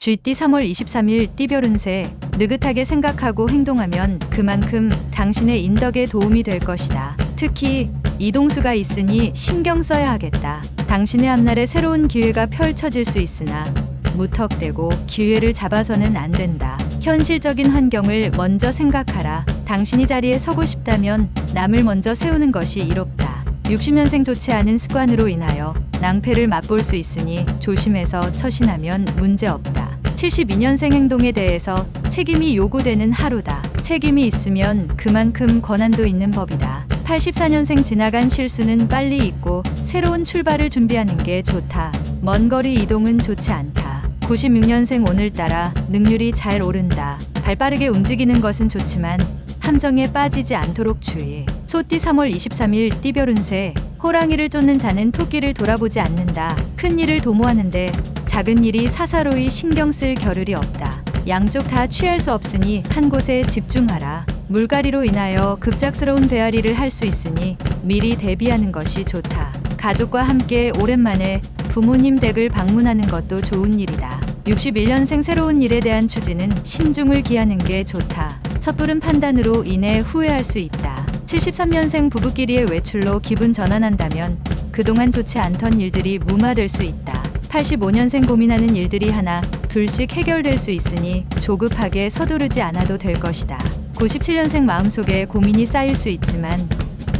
쥐띠 3월 23일 띠별 운세. 느긋하게 생각하고 행동하면 그만큼 당신의 인덕에 도움이 될 것이다. 특히 이동수가 있으니 신경 써야 하겠다. 당신의 앞날에 새로운 기회가 펼쳐질 수 있으나 무턱대고 기회를 잡아서는 안 된다. 현실적인 환경을 먼저 생각하라. 당신이 자리에 서고 싶다면 남을 먼저 세우는 것이 이롭다. 60년생 좋지 않은 습관으로 인하여 낭패를 맛볼 수 있으니 조심해서 처신하면 문제없다. 72년생 행동에 대해서 책임이 요구되는 하루다. 책임이 있으면 그만큼 권한도 있는 법이다. 84년생 지나간 실수는 빨리 잊고 새로운 출발을 준비하는 게 좋다. 먼 거리 이동은 좋지 않다. 96년생 오늘따라 능률이 잘 오른다. 발빠르게 움직이는 것은 좋지만 함정에 빠지지 않도록 주의. 소띠 3월 23일 띠별 운세. 호랑이를 쫓는 자는 토끼를 돌아보지 않는다. 큰 일을 도모하는데 작은 일이 사사로이 신경 쓸 겨를이 없다. 양쪽 다 취할 수 없으니 한 곳에 집중하라. 물갈이로 인하여 급작스러운 배앓이를 할 수 있으니 미리 대비하는 것이 좋다. 가족과 함께 오랜만에 부모님 댁을 방문하는 것도 좋은 일이다. 61년생 새로운 일에 대한 추진은 신중을 기하는 게 좋다. 섣부른 판단으로 인해 후회할 수 있다. 73년생 부부끼리의 외출로 기분 전환한다면 그동안 좋지 않던 일들이 무마될 수 있다. 85년생 고민하는 일들이 하나 둘씩 해결될 수 있으니 조급하게 서두르지 않아도 될 것이다. 97년생 마음속에 고민이 쌓일 수 있지만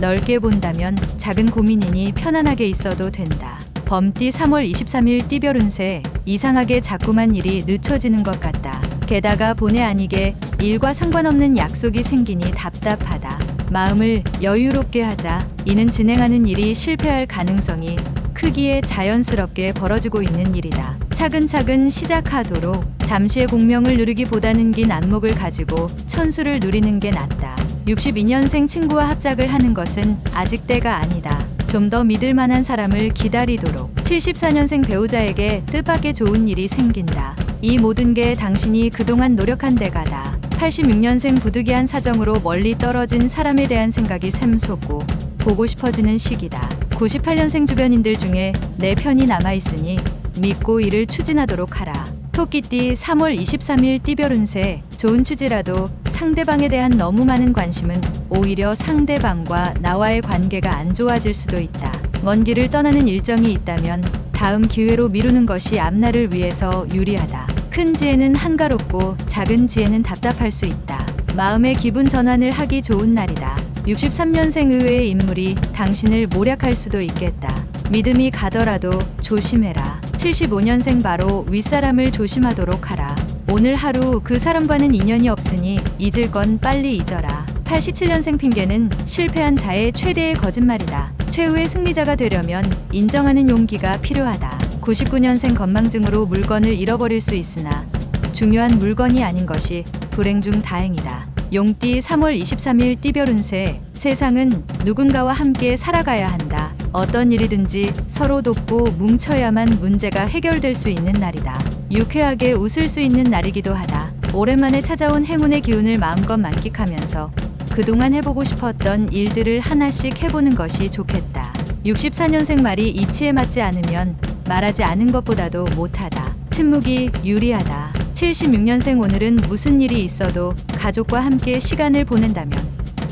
넓게 본다면 작은 고민이니 편안하게 있어도 된다. 범띠 3월 23일 띠별 운세. 이상하게 자꾸만 일이 늦춰지는 것 같다. 게다가 본의 아니게 일과 상관없는 약속이 생기니 답답하다. 마음을 여유롭게 하자. 이는 진행하는 일이 실패할 가능성이 크기에 자연스럽게 벌어지고 있는 일이다. 차근차근 시작하도록. 잠시의 공명을 누리기보다는 긴 안목을 가지고 천수를 누리는 게 낫다. 62년생 친구와 합작을 하는 것은 아직 때가 아니다. 좀 더 믿을 만한 사람을 기다리도록. 74년생 배우자에게 뜻밖의 좋은 일이 생긴다. 이 모든 게 당신이 그동안 노력한 대가다. 86년생 부득이한 사정으로 멀리 떨어진 사람에 대한 생각이 샘솟고 보고 싶어지는 시기다. 98년생 주변인들 중에 내 편이 남아있으니 믿고 일을 추진하도록 하라. 토끼띠 3월 23일 띠별 운세. 좋은 취지라도 상대방에 대한 너무 많은 관심은 오히려 상대방과 나와의 관계가 안 좋아질 수도 있다. 먼 길을 떠나는 일정이 있다면 다음 기회로 미루는 것이 앞날을 위해서 유리하다. 큰 지혜는 한가롭고 작은 지혜는 답답할 수 있다. 마음의 기분 전환을 하기 좋은 날이다. 63년생 의외의 인물이 당신을 모략할 수도 있겠다. 믿음이 가더라도 조심해라. 75년생 바로 윗사람을 조심하도록 하라. 오늘 하루 그 사람과는 인연이 없으니 잊을 건 빨리 잊어라. 87년생 핑계는 실패한 자의 최대의 거짓말이다. 최후의 승리자가 되려면 인정하는 용기가 필요하다. 99년생 건망증으로 물건을 잃어버릴 수 있으나 중요한 물건이 아닌 것이 불행 중 다행이다. 용띠 3월 23일 띠별 운세. 세상은 누군가와 함께 살아가야 한다. 어떤 일이든지 서로 돕고 뭉쳐야만 문제가 해결될 수 있는 날이다. 유쾌하게 웃을 수 있는 날이기도 하다. 오랜만에 찾아온 행운의 기운을 마음껏 만끽하면서 그동안 해보고 싶었던 일들을 하나씩 해보는 것이 좋겠다. 64년생 말이 이치에 맞지 않으면 말하지 않은 것보다도 못하다. 침묵이 유리하다. 76년생 오늘은 무슨 일이 있어도 가족과 함께 시간을 보낸다면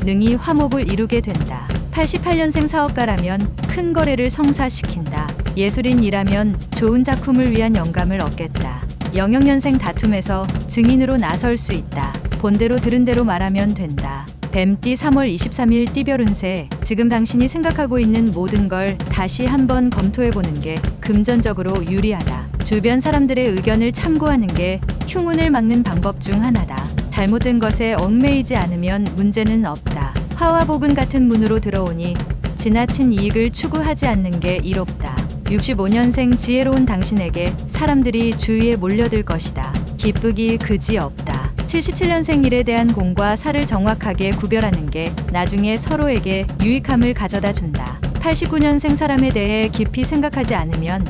능히 화목을 이루게 된다. 88년생 사업가라면 큰 거래를 성사시킨다. 예술인이라면 좋은 작품을 위한 영감을 얻겠다. 00년생 다툼에서 증인으로 나설 수 있다. 본대로 들은 대로 말하면 된다. 뱀띠 3월 23일 띠별 운세. 지금 당신이 생각하고 있는 모든 걸 다시 한번 검토해보는 게 금전적으로 유리하다. 주변 사람들의 의견을 참고하는 게 흉운을 막는 방법 중 하나다. 잘못된 것에 얽매이지 않으면 문제는 없다. 화화복은 같은 문으로 들어오니 지나친 이익을 추구하지 않는 게 이롭다. 65년생 지혜로운 당신에게 사람들이 주위에 몰려들 것이다. 기쁘기 그지 없다. 77년생 일에 대한 공과 사를 정확하게 구별하는 게 나중에 서로에게 유익함을 가져다 준다. 89년생 사람에 대해 깊이 생각하지 않으면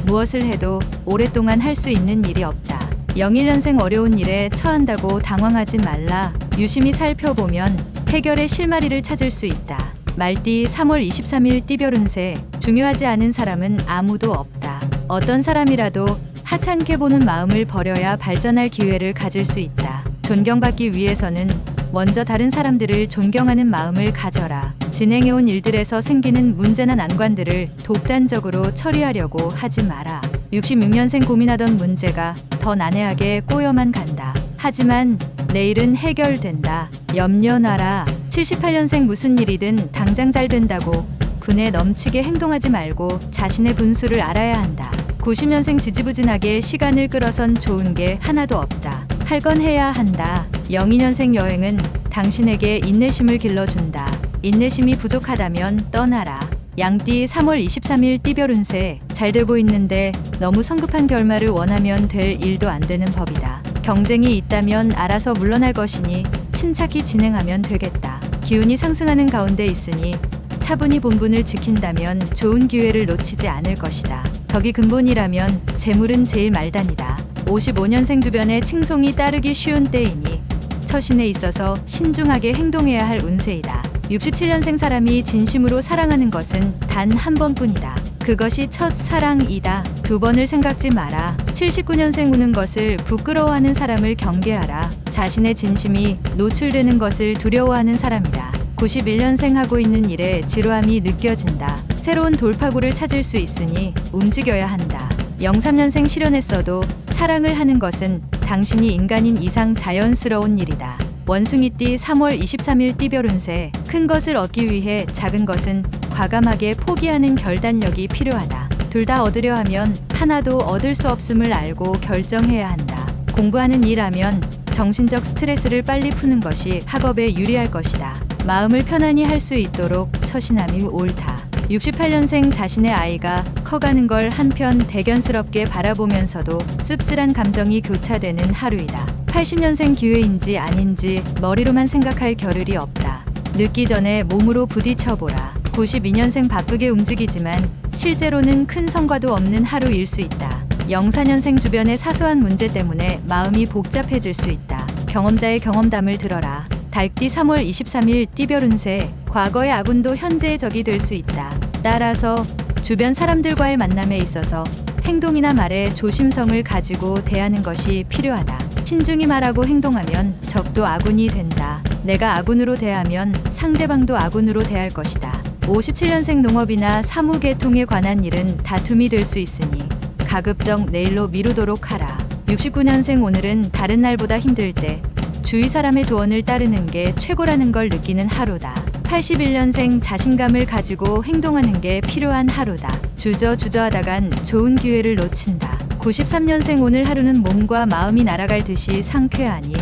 무엇을 해도 오랫동안 할 수 있는 일이 없다. 01년생 어려운 일에 처한다고 당황하지 말라. 유심히 살펴보면 해결의 실마리를 찾을 수 있다. 말띠 3월 23일 띠별 운세. 중요하지 않은 사람은 아무도 없다. 어떤 사람이라도 하찮게 보는 마음을 버려야 발전할 기회를 가질 수 있다. 존경받기 위해서는 먼저 다른 사람들을 존경하는 마음을 가져라. 진행해온 일들에서 생기는 문제나 난관들을 독단적으로 처리하려고 하지 마라. 66년생 고민하던 문제가 더 난해하게 꼬여만 간다. 하지만 내일은 해결된다. 염려나라. 78년생 무슨 일이든 당장 잘 된다고 분에 넘치게 행동하지 말고 자신의 분수를 알아야 한다. 90년생 지지부진하게 시간을 끌어선 좋은 게 하나도 없다. 할 건 해야 한다. 02년생 여행은 당신에게 인내심을 길러준다. 인내심이 부족하다면 떠나라. 양띠 3월 23일 띠별 운세. 잘 되고 있는데 너무 성급한 결말을 원하면 될 일도 안 되는 법이다. 경쟁이 있다면 알아서 물러날 것이니 침착히 진행하면 되겠다. 기운이 상승하는 가운데 있으니 차분히 본분을 지킨다면 좋은 기회를 놓치지 않을 것이다. 덕이 근본이라면 재물은 제일 말단이다. 55년생 주변에 칭송이 따르기 쉬운 때이니 처신에 있어서 신중하게 행동해야 할 운세이다. 67년생 사람이 진심으로 사랑하는 것은 단 한 번뿐이다. 그것이 첫 사랑이다. 두 번을 생각지 마라. 79년생 우는 것을 부끄러워하는 사람을 경계하라. 자신의 진심이 노출되는 것을 두려워하는 사람이다. 91년생 하고 있는 일에 지루함이 느껴진다. 새로운 돌파구를 찾을 수 있으니 움직여야 한다. 03년생 실현했어도 사랑을 하는 것은 당신이 인간인 이상 자연스러운 일이다. 원숭이띠 3월 23일 띠별 운세. 큰 것을 얻기 위해 작은 것은 과감하게 포기하는 결단력이 필요하다. 둘 다 얻으려 하면 하나도 얻을 수 없음을 알고 결정해야 한다. 공부하는 일하면 정신적 스트레스를 빨리 푸는 것이 학업에 유리할 것이다. 마음을 편안히 할 수 있도록 처신함이 옳다. 68년생 자신의 아이가 커가는 걸 한편 대견스럽게 바라보면서도 씁쓸한 감정이 교차되는 하루이다. 80년생 기회인지 아닌지 머리로만 생각할 겨를이 없다. 늦기 전에 몸으로 부딪혀보라. 92년생 바쁘게 움직이지만 실제로는 큰 성과도 없는 하루일 수 있다. 04년생 주변의 사소한 문제 때문에 마음이 복잡해질 수 있다. 경험자의 경험담을 들어라. 달띠 3월 23일 띠별 운세. 과거의 아군도 현재의 적이 될 수 있다. 따라서 주변 사람들과의 만남에 있어서 행동이나 말에 조심성을 가지고 대하는 것이 필요하다. 신중히 말하고 행동하면 적도 아군이 된다. 내가 아군으로 대하면 상대방도 아군으로 대할 것이다. 57년생 농업이나 사무계통에 관한 일은 다툼이 될 수 있으니 가급적 내일로 미루도록 하라. 69년생 오늘은 다른 날보다 힘들 때 주위 사람의 조언을 따르는 게 최고라는 걸 느끼는 하루다. 81년생 자신감을 가지고 행동하는 게 필요한 하루다. 주저하다간 좋은 기회를 놓친다. 93년생 오늘 하루는 몸과 마음이 날아갈 듯이 상쾌하니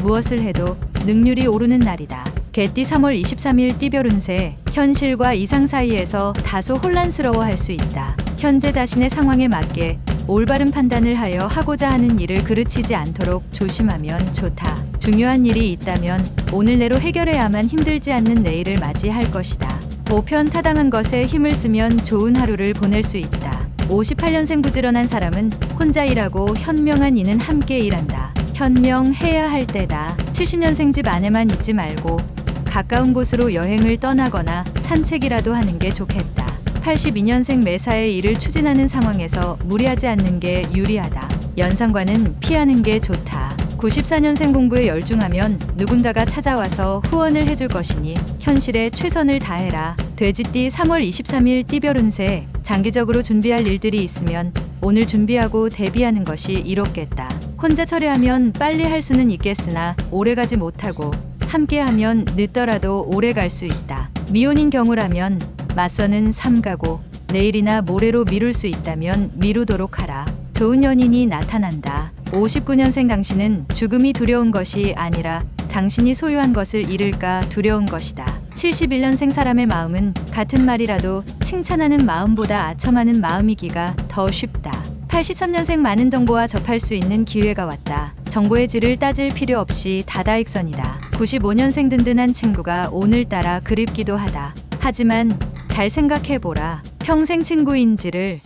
무엇을 해도 능률이 오르는 날이다. 개띠 3월 23일 띠별 운세. 현실과 이상 사이에서 다소 혼란스러워할 수 있다. 현재 자신의 상황에 맞게 올바른 판단을 하여 하고자 하는 일을 그르치지 않도록 조심하면 좋다. 중요한 일이 있다면 오늘 내로 해결해야만 힘들지 않는 내일을 맞이할 것이다. 보편타당한 것에 힘을 쓰면 좋은 하루를 보낼 수 있다. 58년생 부지런한 사람은 혼자 일하고 현명한 이는 함께 일한다. 현명해야 할 때다. 70년생 집 안에만 있지 말고 가까운 곳으로 여행을 떠나거나 산책이라도 하는 게 좋겠다. 82년생 매사에 일을 추진하는 상황에서 무리하지 않는 게 유리하다. 연상과는 피하는 게 좋다. 94년생 공부에 열중하면 누군가가 찾아와서 후원을 해줄 것이니 현실에 최선을 다해라. 돼지띠 3월 23일 띠별 운세. 장기적으로 준비할 일들이 있으면 오늘 준비하고 대비하는 것이 이롭겠다. 혼자 처리하면 빨리 할 수는 있겠으나 오래가지 못하고 함께하면 늦더라도 오래갈 수 있다. 미혼인 경우라면 맞서는 삼가고 내일이나 모레로 미룰 수 있다면 미루도록 하라. 좋은 연인이 나타난다. 59년생 당신은 죽음이 두려운 것이 아니라 당신이 소유한 것을 잃을까 두려운 것이다. 71년생 사람의 마음은 같은 말이라도 칭찬하는 마음보다 아첨하는 마음이기가 더 쉽다. 83년생 많은 정보와 접할 수 있는 기회가 왔다. 정보의 질을 따질 필요 없이 다다익선이다. 95년생 든든한 친구가 오늘따라 그립기도 하다. 하지만 잘 생각해보라. 평생 친구인지를